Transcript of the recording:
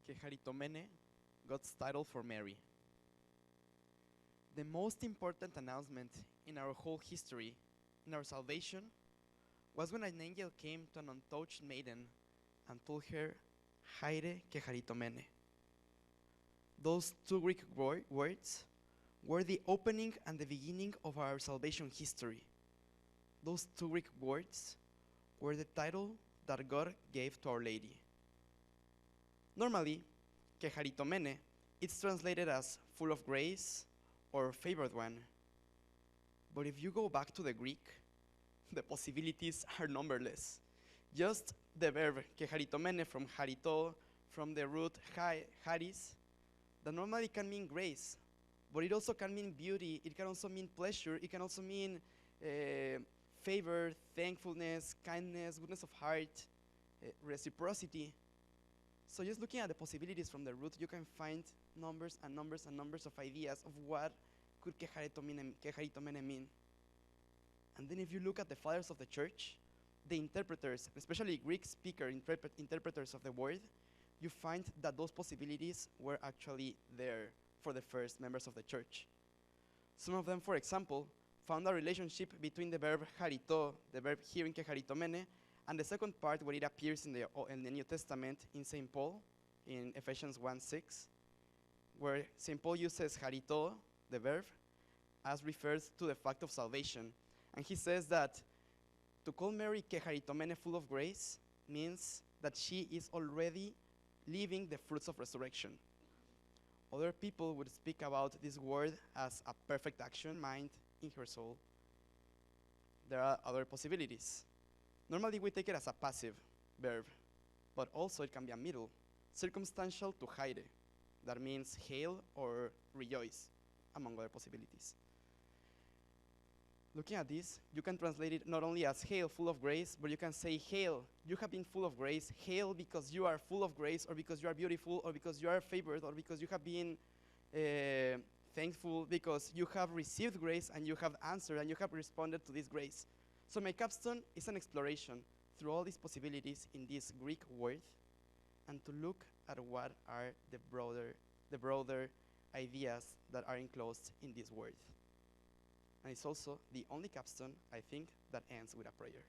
Keharitomene, God's title for Mary. The most important announcement in our whole history, in our salvation, was when an angel came to an untouched maiden and told her, Haire Keharitomene. Those two Greek words were the opening and the beginning of our salvation history. Those two Greek words were the title that God gave to Our Lady. Normally, Keharitomene, it's translated as full of grace or favored one. But if you go back to the Greek, the possibilities are numberless. Just the verb keharitomene from harito, from the root haris, that normally can mean grace, but it also can mean beauty, it can also mean pleasure, it can also mean favor, thankfulness, kindness, goodness of heart, reciprocity. So just looking at the possibilities from the root, you can find numbers and numbers and numbers of ideas of what could keharitomene mean. And then if you look at the fathers of the church, the interpreters, especially Greek speaker interpreters of the word, you find that those possibilities were actually there for the first members of the church. Some of them, for example, found a relationship between the verb harito, the verb here in keharitomene, and the second part where it appears in the New Testament in St. Paul, in Ephesians 1:6, where St. Paul uses harito, the verb, as refers to the fact of salvation. And he says that to call Mary keharitomene, full of grace, means that she is already living the fruits of resurrection. Other people would speak about this word as a perfect action, mind in her soul. There are other possibilities. Normally we take it as a passive verb, but also it can be a middle, circumstantial to haire. That means hail or rejoice, among other possibilities. Looking at this, you can translate it not only as hail, full of grace, but you can say, hail, you have been full of grace. Hail because you are full of grace, or because you are beautiful, or because you are favored, or because you have been thankful, because you have received grace and you have answered and you have responded to this grace. So my capstone is an exploration through all these possibilities in this Greek word, and to look at what are the broader ideas that are enclosed in this word. And it's also the only capstone, I think, that ends with a prayer.